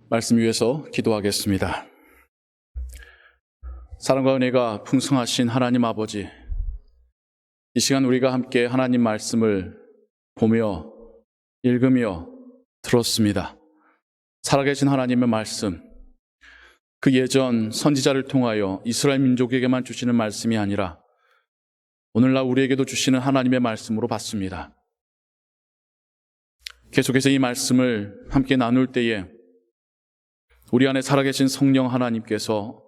말씀 위해서 기도하겠습니다. 사랑과 은혜가 풍성하신 하나님 아버지, 이 시간 우리가 함께 하나님 말씀을 보며 읽으며 들었습니다. 살아계신 하나님의 말씀, 그 예전 선지자를 통하여 이스라엘 민족에게만 주시는 말씀이 아니라 오늘날 우리에게도 주시는 하나님의 말씀으로 봤습니다. 계속해서 이 말씀을 함께 나눌 때에 우리 안에 살아계신 성령 하나님께서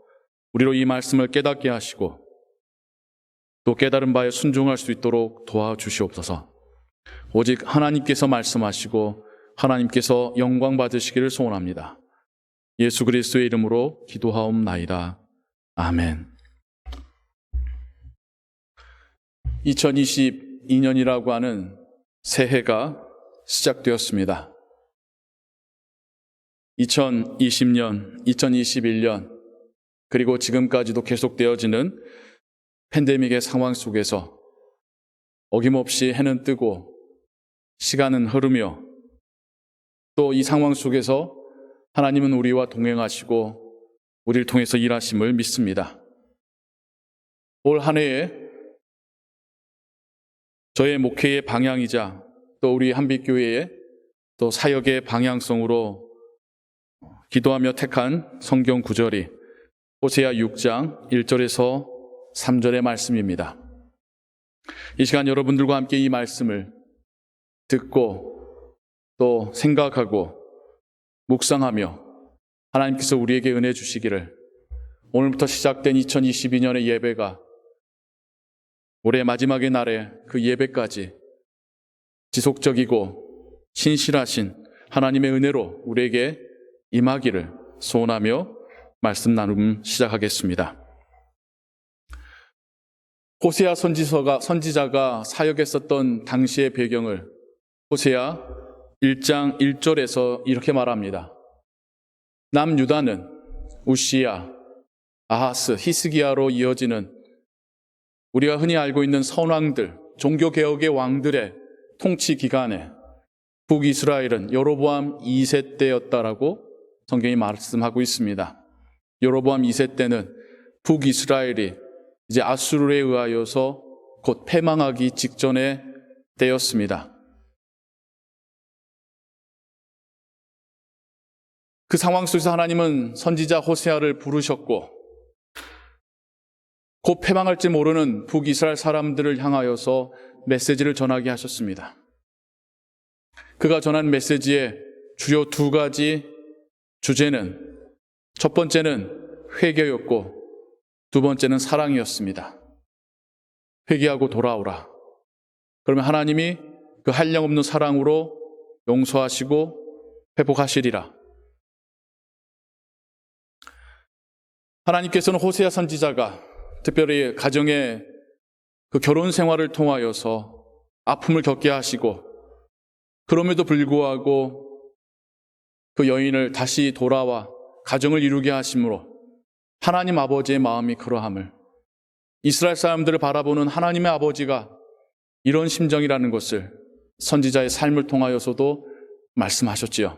우리로 이 말씀을 깨닫게 하시고 또 깨달은 바에 순종할 수 있도록 도와주시옵소서. 오직 하나님께서 말씀하시고 하나님께서 영광 받으시기를 소원합니다. 예수 그리스도의 이름으로 기도하옵나이다. 아멘. 2022년이라고 하는 새해가 시작되었습니다. 2020년, 2021년, 그리고 지금까지도 계속되어지는 팬데믹의 상황 속에서 어김없이 해는 뜨고 시간은 흐르며 또 이 상황 속에서 하나님은 우리와 동행하시고 우리를 통해서 일하심을 믿습니다. 올 한 해에 저의 목회의 방향이자 또 우리 한빛교회의 또 사역의 방향성으로 기도하며 택한 성경 구절이 호세아 6장 1절에서 3절의 말씀입니다. 이 시간 여러분들과 함께 이 말씀을 듣고 또 생각하고 묵상하며 하나님께서 우리에게 은혜 주시기를, 오늘부터 시작된 2022년의 예배가 올해 마지막의 날에 그 예배까지 지속적이고 신실하신 하나님의 은혜로 우리에게 임하기를 소원하며 말씀 나눔 시작하겠습니다. 호세아 선지자가 사역했었던 당시의 배경을 호세아 1장 1절에서 이렇게 말합니다. 남유다는 우시야, 아하스, 히스기야로 이어지는 우리가 흔히 알고 있는 선왕들, 종교개혁의 왕들의 통치 기간에 북이스라엘은 여로보암 2세 때였다라고 성경이 말씀하고 있습니다. 여로보암 2세 때는 북이스라엘이 이제 아수르에 의하여서 곧 패망하기 직전의 때였습니다. 그 상황 속에서 하나님은 선지자 호세아를 부르셨고 곧 패망할지 모르는 북이스라엘 사람들을 향하여서 메시지를 전하게 하셨습니다. 그가 전한 메시지의 주요 두 가지 주제는, 첫 번째는 회개였고 두 번째는 사랑이었습니다. 회개하고 돌아오라. 그러면 하나님이 그 한량없는 사랑으로 용서하시고 회복하시리라. 하나님께서는 호세아 선지자가 특별히 가정의 그 결혼 생활을 통하여서 아픔을 겪게 하시고 그럼에도 불구하고 그 여인을 다시 돌아와 가정을 이루게 하심으로 하나님 아버지의 마음이 그러함을, 이스라엘 사람들을 바라보는 하나님의 아버지가 이런 심정이라는 것을 선지자의 삶을 통하여서도 말씀하셨지요.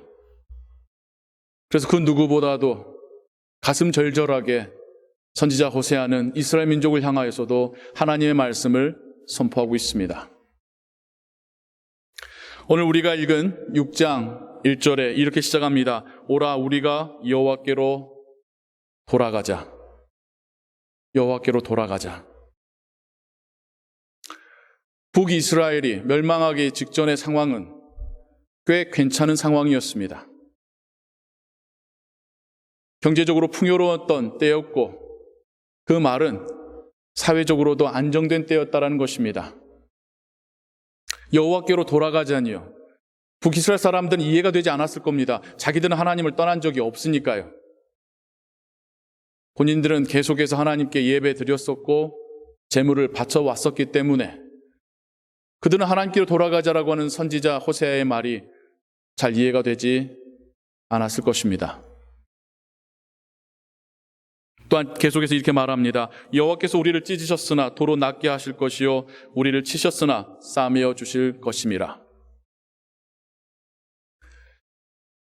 그래서 그 누구보다도 가슴 절절하게 선지자 호세아는 이스라엘 민족을 향하여서도 하나님의 말씀을 선포하고 있습니다. 오늘 우리가 읽은 6장 1절에 이렇게 시작합니다. 오라 우리가 여호와께로 돌아가자. 여호와께로 돌아가자. 북이스라엘이 멸망하기 직전의 상황은 꽤 괜찮은 상황이었습니다. 경제적으로 풍요로웠던 때였고 그 말은 사회적으로도 안정된 때였다라는 것입니다. 여호와께로 돌아가자니요. 북이스라엘 사람들은 이해가 되지 않았을 겁니다. 자기들은 하나님을 떠난 적이 없으니까요. 본인들은 계속해서 하나님께 예배 드렸었고 제물을 바쳐왔었기 때문에 그들은 하나님께로 돌아가자라고 하는 선지자 호세아의 말이 잘 이해가 되지 않았을 것입니다. 또한 계속해서 이렇게 말합니다. 여호와께서 우리를 찢으셨으나 도로 낫게 하실 것이요 우리를 치셨으나 싸매어 주실 것임이라.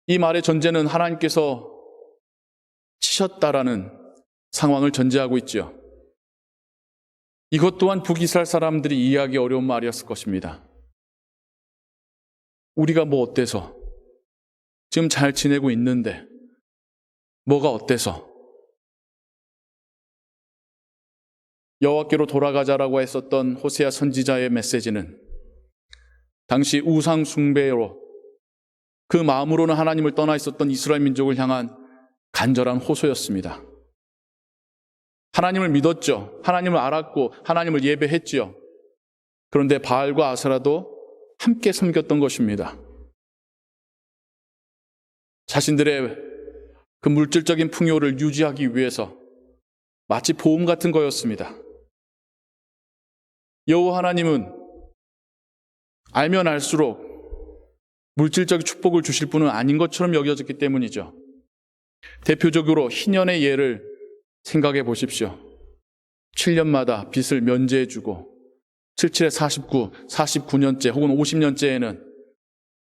이 말의 전제는 하나님께서 치셨다라는 상황을 전제하고 있죠. 이것 또한 북이스라엘 사람들이 이해하기 어려운 말이었을 것입니다. 우리가 뭐 어때서? 지금 잘 지내고 있는데 뭐가 어때서? 여호와께로 돌아가자라고 했었던 호세아 선지자의 메시지는 당시 우상 숭배로 그 마음으로는 하나님을 떠나 있었던 이스라엘 민족을 향한 간절한 호소였습니다. 하나님을 믿었죠. 하나님을 알았고 하나님을 예배했지요. 그런데 바알과 아세라도 함께 섬겼던 것입니다. 자신들의 그 물질적인 풍요를 유지하기 위해서 마치 보험 같은 거였습니다. 여호와 하나님은 알면 알수록 물질적 축복을 주실 분은 아닌 것처럼 여겨졌기 때문이죠. 대표적으로 희년의 예를 생각해 보십시오. 7년마다 빚을 면제해주고 77에 49, 49년째 혹은 50년째에는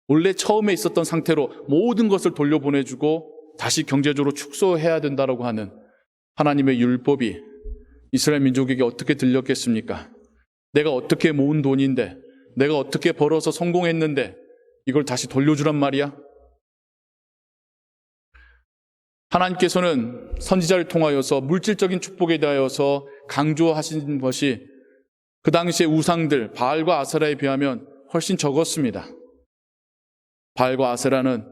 원래 처음에 있었던 상태로 모든 것을 돌려보내주고 다시 경제적으로 축소해야 된다고 하는 하나님의 율법이 이스라엘 민족에게 어떻게 들렸겠습니까? 내가 어떻게 모은 돈인데, 내가 어떻게 벌어서 성공했는데 이걸 다시 돌려주란 말이야? 하나님께서는 선지자를 통하여서 물질적인 축복에 대하여서 강조하신 것이 그 당시의 우상들 바알과 아세라에 비하면 훨씬 적었습니다. 바알과 아세라는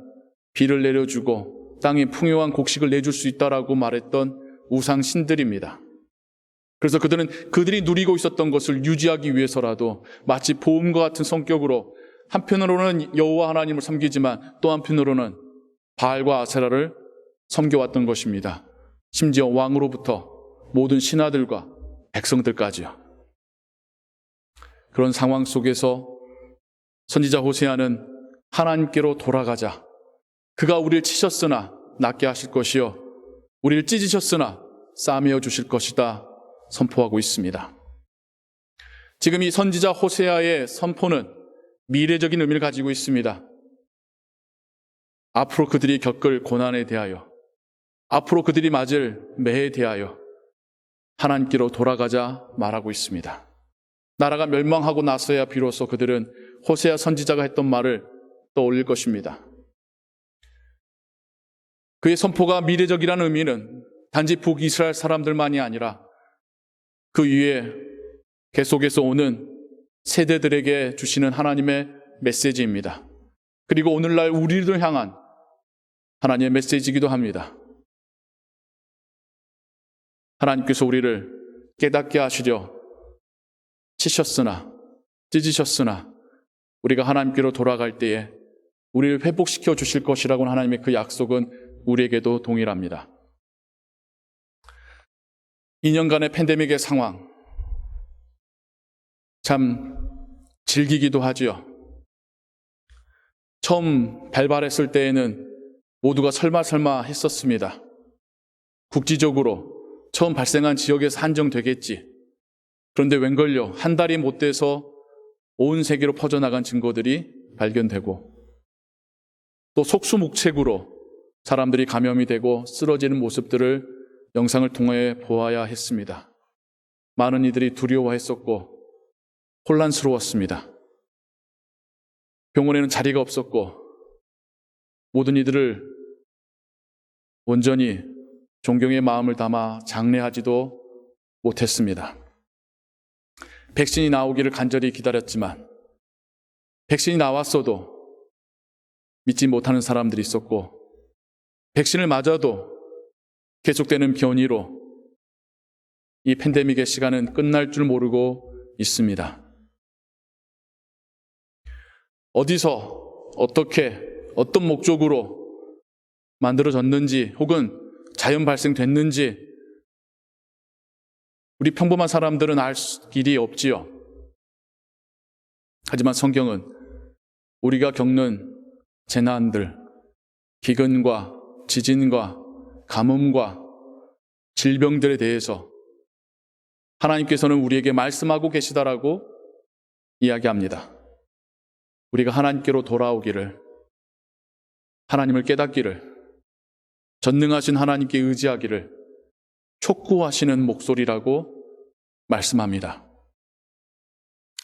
비를 내려주고 땅에 풍요한 곡식을 내줄 수 있다라고 말했던 우상 신들입니다. 그래서 그들은 그들이 누리고 있었던 것을 유지하기 위해서라도 마치 보험과 같은 성격으로 한편으로는 여호와 하나님을 섬기지만 또 한편으로는 바알과 아세라를 섬겨왔던 것입니다. 심지어 왕으로부터 모든 신하들과 백성들까지요. 그런 상황 속에서 선지자 호세아는 하나님께로 돌아가자. 그가 우리를 치셨으나 낫게 하실 것이요 우리를 찢으셨으나 싸매어 주실 것이다 선포하고 있습니다. 지금 이 선지자 호세아의 선포는 미래적인 의미를 가지고 있습니다. 앞으로 그들이 겪을 고난에 대하여, 앞으로 그들이 맞을 매에 대하여 하나님께로 돌아가자 말하고 있습니다. 나라가 멸망하고 나서야 비로소 그들은 호세아 선지자가 했던 말을 떠올릴 것입니다. 그의 선포가 미래적이라는 의미는 단지 북이스라엘 사람들만이 아니라 그 위에 계속해서 오는 세대들에게 주시는 하나님의 메시지입니다. 그리고 오늘날 우리를 향한 하나님의 메시지이기도 합니다. 하나님께서 우리를 깨닫게 하시려 치셨으나 찢으셨으나 우리가 하나님께로 돌아갈 때에 우리를 회복시켜 주실 것이라고는 하나님의 그 약속은 우리에게도 동일합니다. 2년간의 팬데믹의 상황 참 즐기기도 하지요. 처음 발발했을 때에는 모두가 설마 했었습니다. 국지적으로 처음 발생한 지역에서 한정되겠지. 그런데 웬걸요, 한 달이 못 돼서 온 세계로 퍼져나간 증거들이 발견되고 또 속수무책으로 사람들이 감염이 되고 쓰러지는 모습들을 영상을 통해 보아야 했습니다. 많은 이들이 두려워했었고 혼란스러웠습니다. 병원에는 자리가 없었고 모든 이들을 온전히 존경의 마음을 담아 장례하지도 못했습니다. 백신이 나오기를 간절히 기다렸지만 백신이 나왔어도 믿지 못하는 사람들이 있었고 백신을 맞아도 계속되는 변이로 이 팬데믹의 시간은 끝날 줄 모르고 있습니다. 어디서 어떻게 어떤 목적으로 만들어졌는지 혹은 자연 발생됐는지 우리 평범한 사람들은 알 길이 없지요. 하지만 성경은 우리가 겪는 재난들, 기근과 지진과 가뭄과 질병들에 대해서 하나님께서는 우리에게 말씀하고 계시다라고 이야기합니다. 우리가 하나님께로 돌아오기를, 하나님을 깨닫기를, 전능하신 하나님께 의지하기를 촉구하시는 목소리라고 말씀합니다.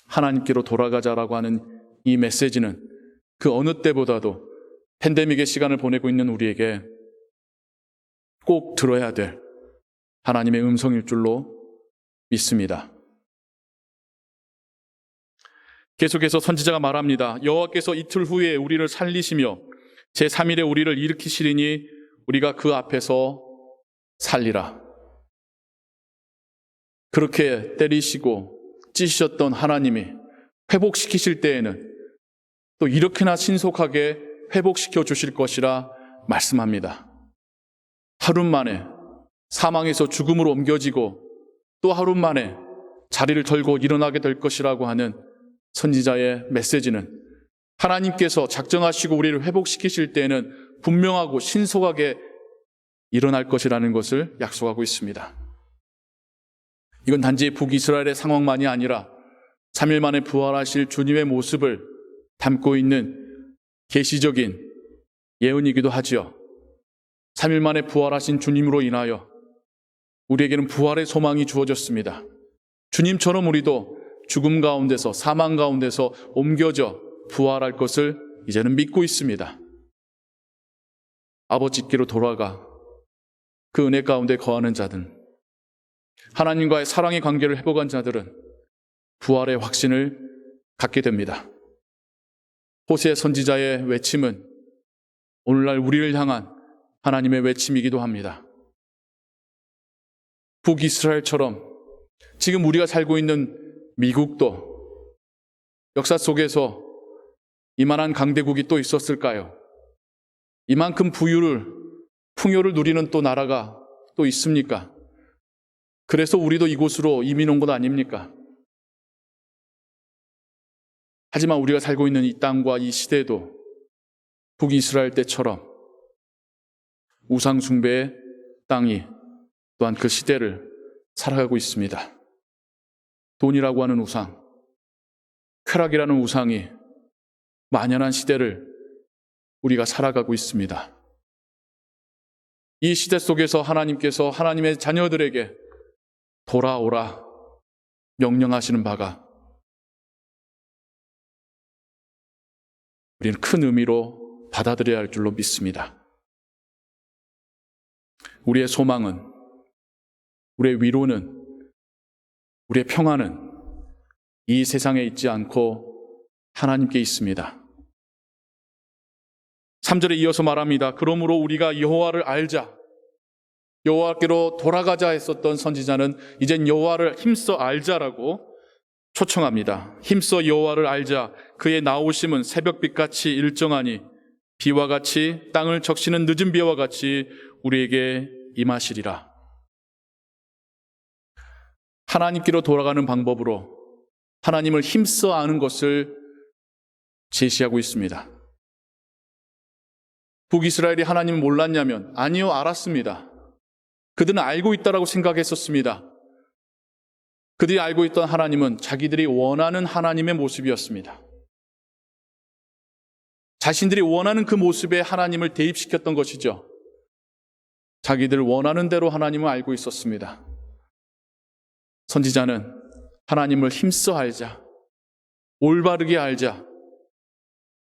하나님께로 돌아가자라고 하는 이 메시지는 그 어느 때보다도 팬데믹의 시간을 보내고 있는 우리에게 꼭 들어야 될 하나님의 음성일 줄로 믿습니다. 계속해서 선지자가 말합니다. 여호와께서 이틀 후에 우리를 살리시며 제3일에 우리를 일으키시리니 우리가 그 앞에서 살리라. 그렇게 때리시고 찢으셨던 하나님이 회복시키실 때에는 또 이렇게나 신속하게 회복시켜 주실 것이라 말씀합니다. 하루 만에 사망에서 죽음으로 옮겨지고 또 하루 만에 자리를 털고 일어나게 될 것이라고 하는 선지자의 메시지는 하나님께서 작정하시고 우리를 회복시키실 때에는 분명하고 신속하게 일어날 것이라는 것을 약속하고 있습니다. 이건 단지 북이스라엘의 상황만이 아니라 3일 만에 부활하실 주님의 모습을 담고 있는 계시적인 예언이기도 하지요. 3일 만에 부활하신 주님으로 인하여 우리에게는 부활의 소망이 주어졌습니다. 주님처럼 우리도 죽음 가운데서 사망 가운데서 옮겨져 부활할 것을 이제는 믿고 있습니다. 아버지께로 돌아가 그 은혜 가운데 거하는 자들, 하나님과의 사랑의 관계를 회복한 자들은 부활의 확신을 갖게 됩니다. 호세 선지자의 외침은 오늘날 우리를 향한 하나님의 외침이기도 합니다. 북이스라엘처럼 지금 우리가 살고 있는 미국도 역사 속에서 이만한 강대국이 또 있었을까요? 이만큼 풍요를 누리는 또 나라가 또 있습니까? 그래서 우리도 이곳으로 이민 온 것 아닙니까? 하지만 우리가 살고 있는 이 땅과 이 시대도 북이스라엘 때처럼 우상 숭배의 땅이 또한 그 시대를 살아가고 있습니다. 돈이라고 하는 우상, 쾌락이라는 우상이 만연한 시대를 우리가 살아가고 있습니다. 이 시대 속에서 하나님께서 하나님의 자녀들에게 돌아오라 명령하시는 바가 우리는 큰 의미로 받아들여야 할 줄로 믿습니다. 우리의 소망은, 우리의 위로는, 우리의 평안은 이 세상에 있지 않고 하나님께 있습니다. 3절에 이어서 말합니다. 그러므로 우리가 여호와를 알자. 여호와께로 돌아가자 했었던 선지자는 이젠 여호와를 힘써 알자라고 초청합니다. 힘써 여호와를 알자. 그의 나오심은 새벽빛같이 일정하니 비와 같이 땅을 적시는 늦은 비와 같이 우리에게 임하시리라. 하나님께로 돌아가는 방법으로 하나님을 힘써 아는 것을 제시하고 있습니다. 북이스라엘이 하나님을 몰랐냐면 아니요, 알았습니다. 그들은 알고 있다라고 생각했었습니다. 그들이 알고 있던 하나님은 자기들이 원하는 하나님의 모습이었습니다. 자신들이 원하는 그 모습에 하나님을 대입시켰던 것이죠. 자기들 원하는 대로 하나님을 알고 있었습니다. 선지자는 하나님을 힘써 알자, 올바르게 알자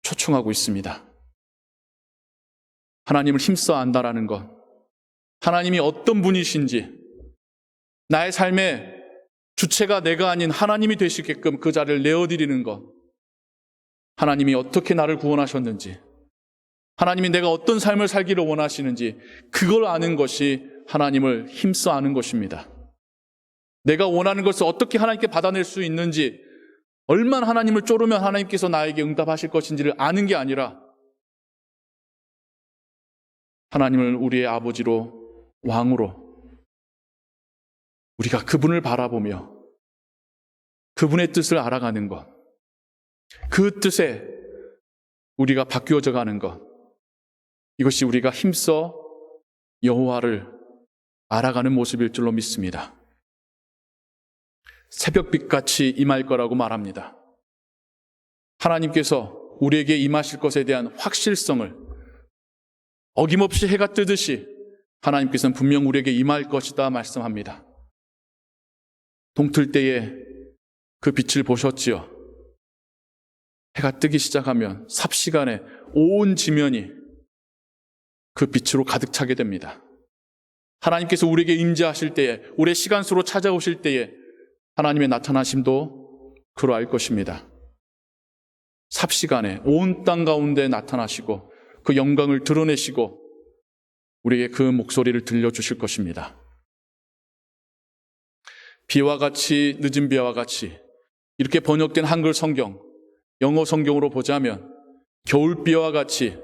초청하고 있습니다. 하나님을 힘써 안다라는 것, 하나님이 어떤 분이신지, 나의 삶의 주체가 내가 아닌 하나님이 되시게끔 그 자리를 내어드리는 것, 하나님이 어떻게 나를 구원하셨는지, 하나님이 내가 어떤 삶을 살기를 원하시는지 그걸 아는 것이 하나님을 힘써 아는 것입니다. 내가 원하는 것을 어떻게 하나님께 받아낼 수 있는지, 얼마나 하나님을 쪼르면 하나님께서 나에게 응답하실 것인지를 아는 게 아니라 하나님을 우리의 아버지로, 왕으로 우리가 그분을 바라보며 그분의 뜻을 알아가는 것, 그 뜻에 우리가 바뀌어져 가는 것, 이것이 우리가 힘써 여호와를 알아가는 모습일 줄로 믿습니다. 새벽빛같이 임할 거라고 말합니다. 하나님께서 우리에게 임하실 것에 대한 확실성을 어김없이 해가 뜨듯이 하나님께서는 분명 우리에게 임할 것이다 말씀합니다. 동틀 때에 그 빛을 보셨지요. 해가 뜨기 시작하면 삽시간에 온 지면이 그 빛으로 가득 차게 됩니다. 하나님께서 우리에게 임재하실 때에, 우리의 시간수로 찾아오실 때에 하나님의 나타나심도 그러할 것입니다. 삽시간에 온 땅 가운데 나타나시고 그 영광을 드러내시고 우리에게 그 목소리를 들려주실 것입니다. 비와 같이, 늦은 비와 같이 이렇게 번역된 한글 성경, 영어 성경으로 보자면 겨울비와 같이,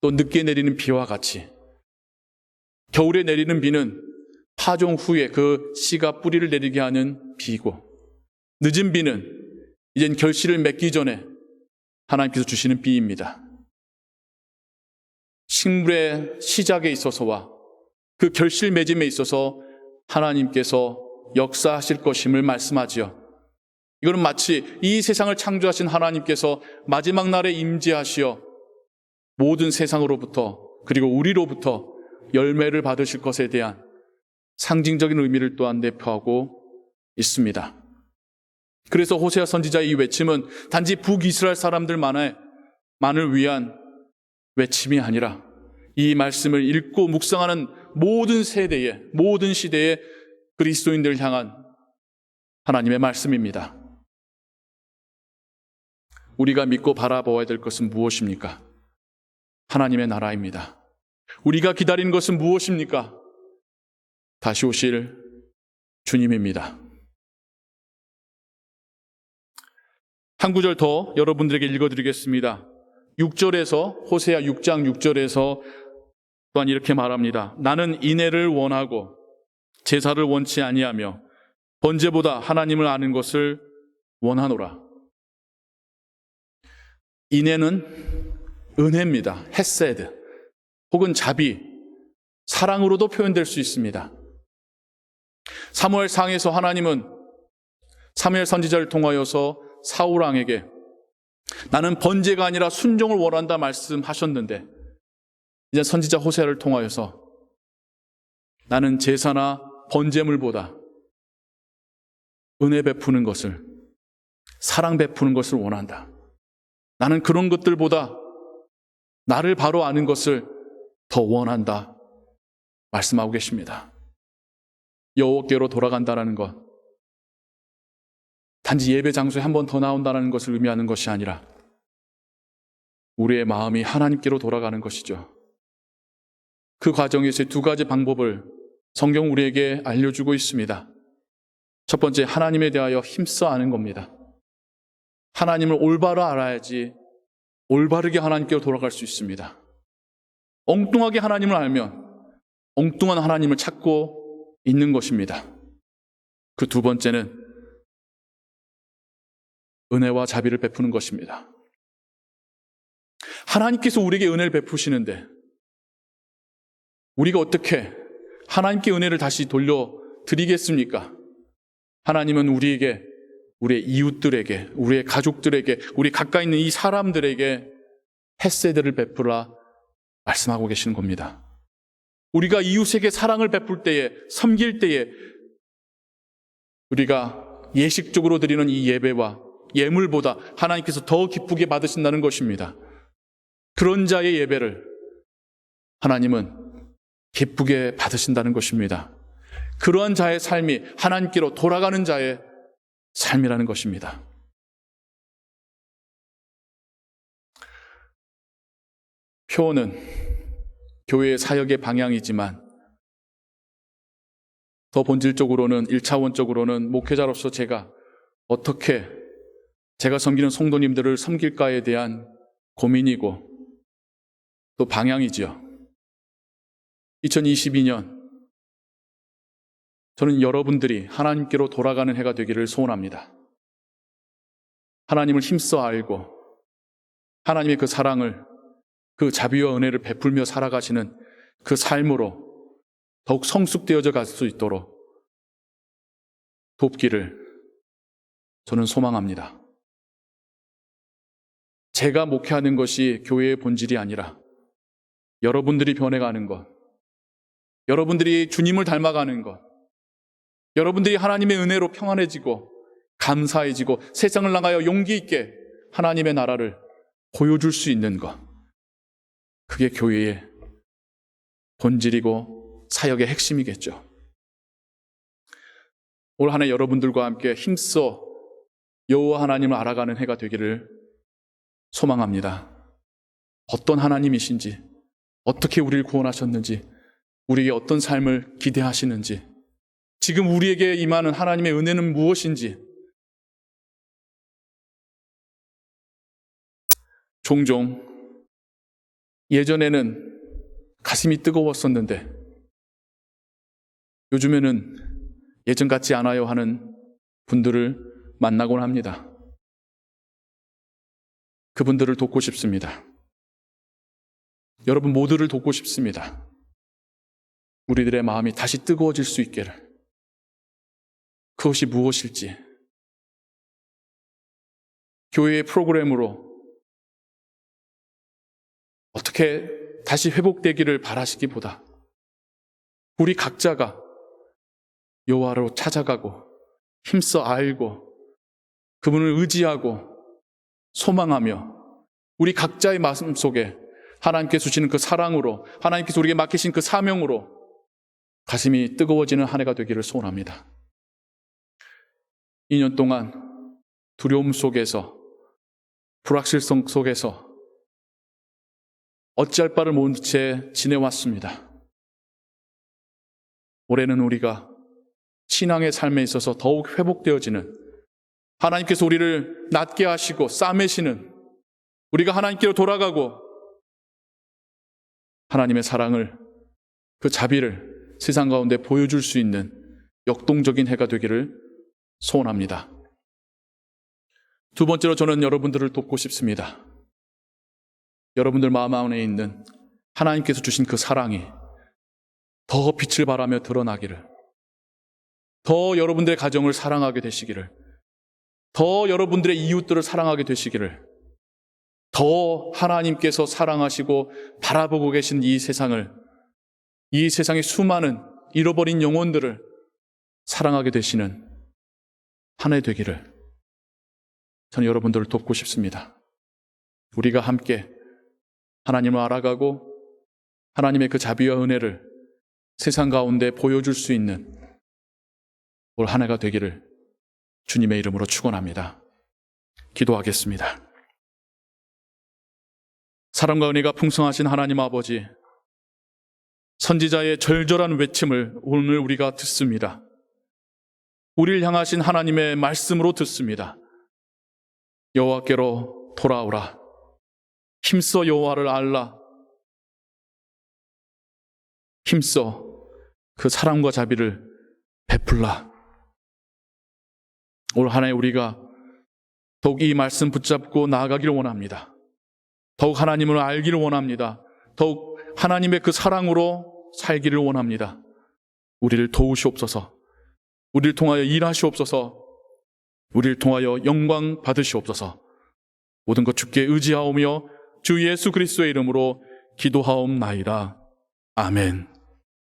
또 늦게 내리는 비와 같이, 겨울에 내리는 비는 파종 후에 그 씨가 뿌리를 내리게 하는 비이고, 늦은 비는 이젠 결실을 맺기 전에 하나님께서 주시는 비입니다. 식물의 시작에 있어서와 그 결실 맺음에 있어서 하나님께서 역사하실 것임을 말씀하지요. 이거는 마치 이 세상을 창조하신 하나님께서 마지막 날에 임재하시어 모든 세상으로부터, 그리고 우리로부터 열매를 받으실 것에 대한 상징적인 의미를 또한 내포하고 있습니다. 그래서 호세아 선지자의 이 외침은 단지 북이스라엘 사람들만을 위한 외침이 아니라 이 말씀을 읽고 묵상하는 모든 세대에, 모든 시대에 그리스도인들을 향한 하나님의 말씀입니다. 우리가 믿고 바라보아야 될 것은 무엇입니까? 하나님의 나라입니다. 우리가 기다리는 것은 무엇입니까? 다시 오실 주님입니다. 한 구절 더 여러분들에게 읽어드리겠습니다. 6절에서, 호세아 6장 6절에서 또한 이렇게 말합니다. 나는 인애를 원하고 제사를 원치 아니하며 번제보다 하나님을 아는 것을 원하노라. 인애는 은혜입니다. 헤세드 혹은 자비, 사랑으로도 표현될 수 있습니다. 사무엘상에서 하나님은 사무엘 선지자를 통하여서 사울 왕에게 나는 번제가 아니라 순종을 원한다 말씀하셨는데, 이제 선지자 호세아를 통하여서 나는 제사나 번제물보다 은혜 베푸는 것을, 사랑 베푸는 것을 원한다. 나는 그런 것들보다 나를 바로 아는 것을 더 원한다 말씀하고 계십니다. 여호와께로 돌아간다는 것, 단지 예배 장소에 한 번 더 나온다는 것을 의미하는 것이 아니라 우리의 마음이 하나님께로 돌아가는 것이죠. 그 과정에서 두 가지 방법을 성경 우리에게 알려주고 있습니다. 첫 번째, 하나님에 대하여 힘써 아는 겁니다. 하나님을 올바로 알아야지 올바르게 하나님께로 돌아갈 수 있습니다. 엉뚱하게 하나님을 알면 엉뚱한 하나님을 찾고 있는 것입니다. 그 두 번째는 은혜와 자비를 베푸는 것입니다. 하나님께서 우리에게 은혜를 베푸시는데 우리가 어떻게 하나님께 은혜를 다시 돌려드리겠습니까? 하나님은 우리에게, 우리의 이웃들에게, 우리의 가족들에게, 우리 가까이 있는 이 사람들에게 헤세드를 베풀라 말씀하고 계시는 겁니다. 우리가 이웃에게 사랑을 베풀 때에, 섬길 때에 우리가 예식적으로 드리는 이 예배와 예물보다 하나님께서 더 기쁘게 받으신다는 것입니다. 그런 자의 예배를 하나님은 기쁘게 받으신다는 것입니다. 그러한 자의 삶이 하나님께로 돌아가는 자의 삶이라는 것입니다. 표어는 교회의 사역의 방향이지만 더 본질적으로는, 1차원적으로는 목회자로서 제가 어떻게 제가 섬기는 성도님들을 섬길까에 대한 고민이고 또 방향이지요. 2022년 저는 여러분들이 하나님께로 돌아가는 해가 되기를 소원합니다. 하나님을 힘써 알고 하나님의 그 사랑을, 그 자비와 은혜를 베풀며 살아가시는 그 삶으로 더욱 성숙되어져 갈 수 있도록 돕기를 저는 소망합니다. 제가 목회하는 것이 교회의 본질이 아니라 여러분들이 변해가는 것, 여러분들이 주님을 닮아가는 것, 여러분들이 하나님의 은혜로 평안해지고 감사해지고 세상을 나가여 용기 있게 하나님의 나라를 보여줄 수 있는 것, 그게 교회의 본질이고 사역의 핵심이겠죠. 올 한 해 여러분들과 함께 힘써 여호와 하나님을 알아가는 해가 되기를 소망합니다. 어떤 하나님이신지, 어떻게 우리를 구원하셨는지, 우리에게 어떤 삶을 기대하시는지, 지금 우리에게 임하는 하나님의 은혜는 무엇인지, 종종 예전에는 가슴이 뜨거웠었는데 요즘에는 예전 같지 않아요 하는 분들을 만나곤 합니다. 그분들을 돕고 싶습니다. 여러분 모두를 돕고 싶습니다. 우리들의 마음이 다시 뜨거워질 수 있기를. 그것이 무엇일지, 교회의 프로그램으로 어떻게 다시 회복되기를 바라시기보다 우리 각자가 여호와로 찾아가고 힘써 알고 그분을 의지하고 소망하며 우리 각자의 마음 속에 하나님께서 주시는 그 사랑으로, 하나님께서 우리에게 맡기신 그 사명으로 가슴이 뜨거워지는 한 해가 되기를 소원합니다. 2년 동안 두려움 속에서, 불확실성 속에서 어찌할 바를 모른 채 지내왔습니다. 올해는 우리가 신앙의 삶에 있어서 더욱 회복되어지는, 하나님께서 우리를 낫게 하시고 싸매시는, 우리가 하나님께로 돌아가고 하나님의 사랑을, 그 자비를 세상 가운데 보여줄 수 있는 역동적인 해가 되기를 소원합니다. 두 번째로 저는 여러분들을 돕고 싶습니다. 여러분들 마음 안에 있는 하나님께서 주신 그 사랑이 더 빛을 발하며 드러나기를, 더 여러분들의 가정을 사랑하게 되시기를, 더 여러분들의 이웃들을 사랑하게 되시기를, 더 하나님께서 사랑하시고 바라보고 계신 이 세상을, 이 세상의 수많은 잃어버린 영혼들을 사랑하게 되시는 한 해 되기를 저는 여러분들을 돕고 싶습니다. 우리가 함께 하나님을 알아가고 하나님의 그 자비와 은혜를 세상 가운데 보여줄 수 있는 올 한 해가 되기를 주님의 이름으로 축원합니다. 기도하겠습니다. 사랑과 은혜가 풍성하신 하나님 아버지, 선지자의 절절한 외침을 오늘 우리가 듣습니다. 우리를 향하신 하나님의 말씀으로 듣습니다. 여호와께로 돌아오라. 힘써 여호와를 알라. 힘써 그 사랑과 자비를 베풀라. 올 한 해 우리가 더욱 이 말씀 붙잡고 나아가기를 원합니다. 더욱 하나님을 알기를 원합니다. 더욱 하나님의 그 사랑으로 살기를 원합니다. 우리를 도우시옵소서. 우리를 통하여 일하시옵소서. 우리를 통하여 영광 받으시옵소서. 모든 것 주께 의지하오며 주 예수 그리스도의 이름으로 기도하옵나이다. 아멘.